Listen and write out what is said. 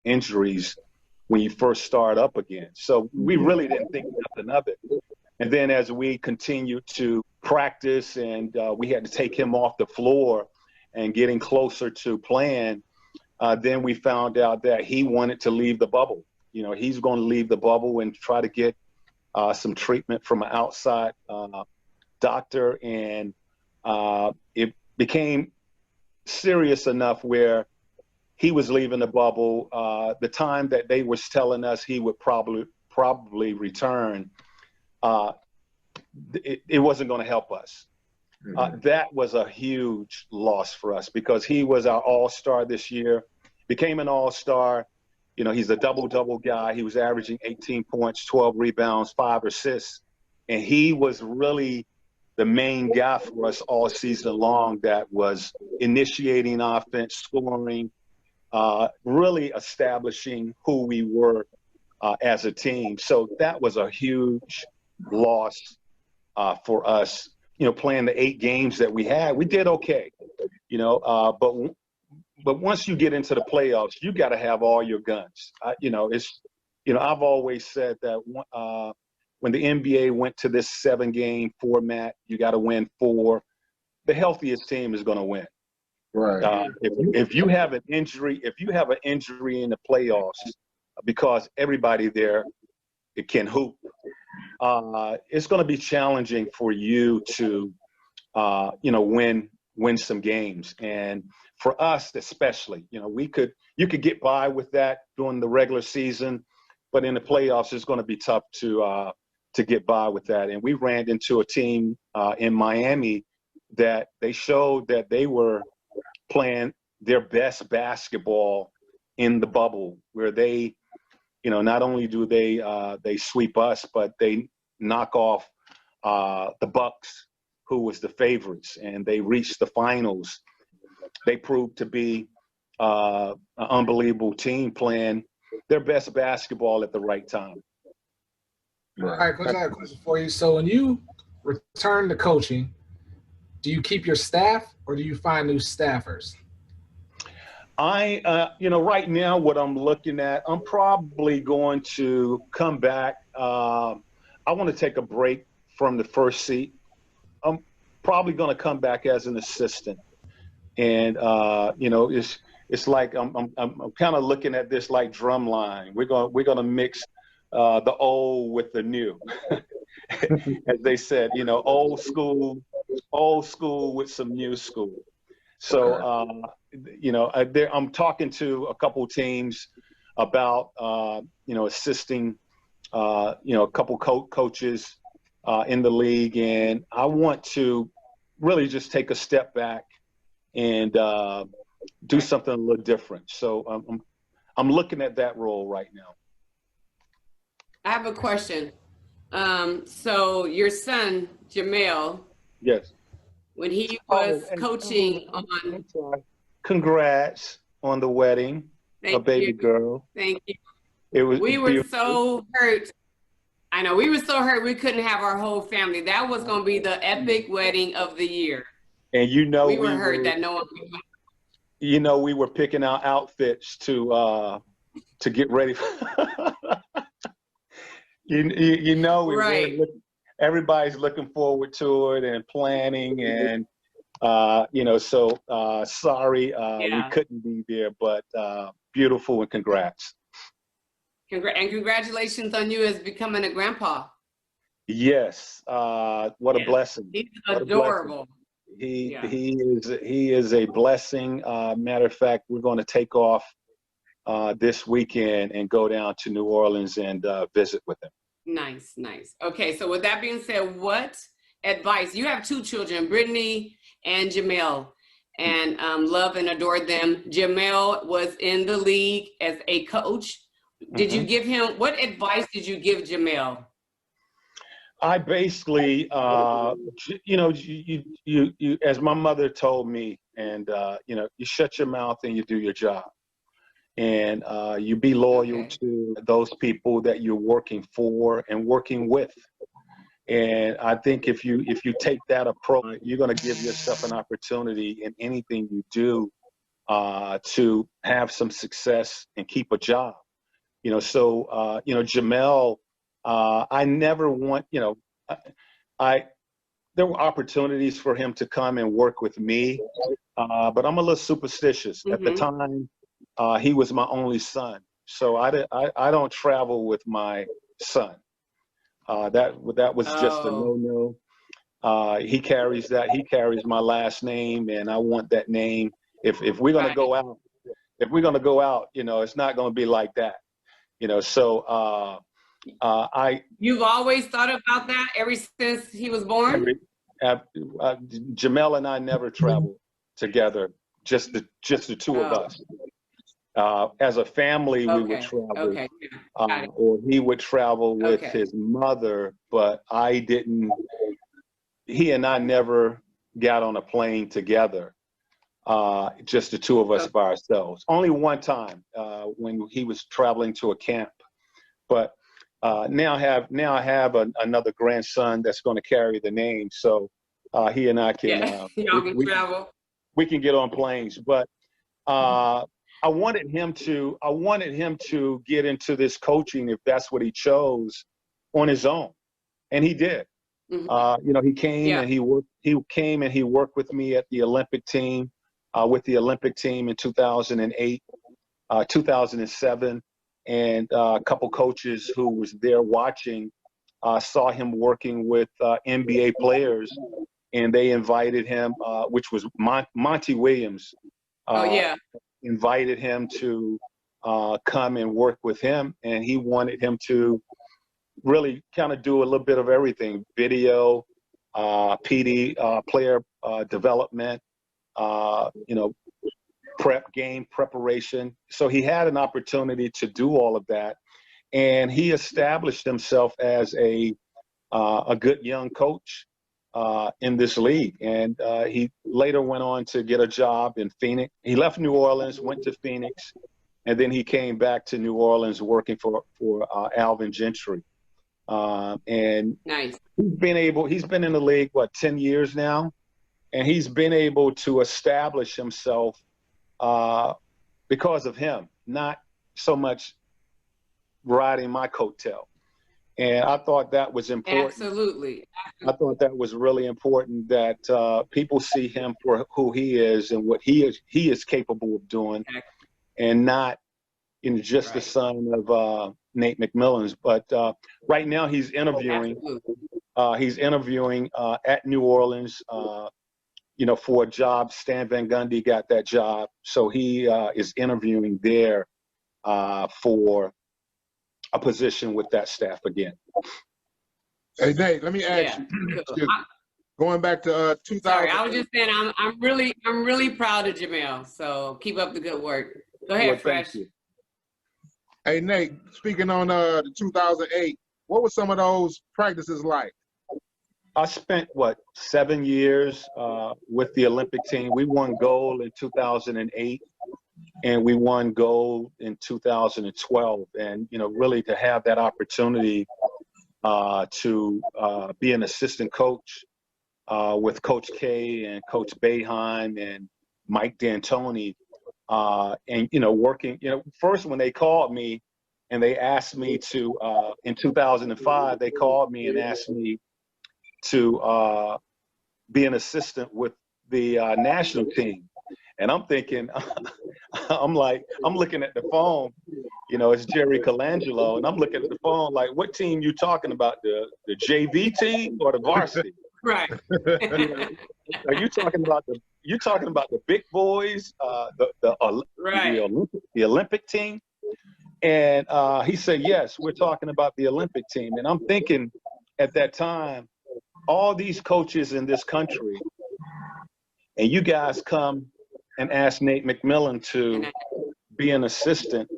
injuries when you first start up again. So we really didn't think nothing of it. And then as we continued to practice and we had to take him off the floor and getting closer to playing, then we found out that he wanted to leave the bubble. You know, he's going to leave the bubble and try to get some treatment from an outside doctor. And it became serious enough where he was leaving the bubble. The time that they was telling us he would probably return, it wasn't going to help us. That was a huge loss for us because he was our all-star this year, became an all-star. You know, he's a double-double guy. He was averaging 18 points, 12 rebounds, 5 assists. And he was really the main guy for us all season long that was initiating offense, scoring, really establishing who we were as a team. So that was a huge loss for us. You know, playing the 8 games that we had, we did okay, you know, but once you get into the playoffs, you got to have all your guns. You know, I've always said that when the NBA went to this 7-game format, you got to win 4. The healthiest team is going to win. Right. If you have an injury, in the playoffs, because everybody there it can hoop, it's going to be challenging for you to, win some games. And for us, especially, you know, you could get by with that during the regular season, but in the playoffs, it's going to be tough to get by with that. And we ran into a team in Miami that they showed that they were playing their best basketball in the bubble, where they, you know, not only do they sweep us, but they knock off the Bucks, who was the favorites, and they reached the finals. They proved to be an unbelievable team playing their best basketball at the right time. All right, Coach, I have a question for you. So when you return to coaching, do you keep your staff or do you find new staffers? Right now what I'm looking at, I'm probably going to come back. I want to take a break from the first seat. I'm probably going to come back as an assistant. And, it's like I'm kind of looking at this like drumline. We're going to mix the old with the new. As they said, you know, old school with some new school. So, I'm talking to a couple teams about, assisting, a couple coaches in the league. And I want to really just take a step back and do something a little different. So I'm looking at that role right now. I have a question. So your son, Jamel. Yes. When he was coaching on. Congrats on the wedding, a baby girl. Thank you. We were so hurt. I know, we were so hurt we couldn't have our whole family. That was going to be the epic wedding of the year. And we were hurt that no one could. We were picking out outfits to get ready. Right. Everybody's looking forward to it and planning, and sorry we couldn't be there, but beautiful, and congrats. And congratulations on you as becoming a grandpa. Yes, what a blessing. He's adorable. He is a blessing. Matter of fact, we're going to take off this weekend and go down to New Orleans and visit with him. Nice. Okay, so with that being said, what advice, you have 2 children, Brittany and Jamel, and love and adore them. Jamel was in the league as a coach. Did you give him, what advice did you give Jamel? I basically, you as my mother told me, and you shut your mouth and you do your job. And you be loyal to those people that you're working for and working with. And I think if you take that approach, you're going to give yourself an opportunity in anything you do to have some success and keep a job. So Jamel, I never want, there were opportunities for him to come and work with me, but I'm a little superstitious. At the time, he was my only son, so I don't travel with my son. That was just a no-no. He carries my last name, and I want that name. If we're gonna go out, it's not gonna be like that. So You've always thought about that ever since he was born? Jamel and I never traveled together, just the two of us. As a family, we would travel, or he would travel with his mother, but he and I never got on a plane together, just the two of us by ourselves. Only one time when he was traveling to a camp. But now I have another grandson that's going to carry the name, so he and I can travel. We can get on planes. But I wanted him to get into this coaching, if that's what he chose, on his own, and he did. He came and he worked. He came and he worked with me at the Olympic team, in 2008, 2007. And a couple coaches who was there watching saw him working with NBA players, and they invited him, which was Monty Williams. Invited him to come and work with him, and he wanted him to really kind of do a little bit of everything: video, PD, player development, game preparation. So he had an opportunity to do all of that, and he established himself as a good young coach in this league. And he later went on to get a job in Phoenix. He left New Orleans, went to Phoenix, and then he came back to New Orleans working for Alvin Gentry. And nice. He's been in the league 10 years now, and he's been able to establish himself because of him, not so much riding my coattail. And I thought that was important. Absolutely. I thought that was really important, that people see him for who he is and what he is capable of doing, and not just the son of Nate McMillan. But right now he's interviewing. He's interviewing at New Orleans. For a job. Stan Van Gundy got that job, so he is interviewing there for a position with that staff again. Hey, Nate, let me ask you. Going back to 2000. Sorry, I was just saying I'm really proud of Jamel. So keep up the good work. Go ahead, Fresh. Hey, Nate, speaking on the 2008, what were some of those practices like? I spent 7 years with the Olympic team. We won gold in 2008, and we won gold in 2012. And really to have that opportunity to be an assistant coach with Coach K and Coach Boeheim and Mike D'Antoni, and working. First when they called me and they asked me to in 2005, they called me and asked me to be an assistant with the national team. And I'm thinking, I'm looking at the phone, it's Jerry Colangelo, and I'm looking at the phone like, what team you talking about, the JV team or the varsity? Right. Are you talking about the big boys, the Olympic team? And he said, yes, we're talking about the Olympic team. And I'm thinking at that time, all these coaches in this country, and you guys come and ask Nate McMillan to be an assistant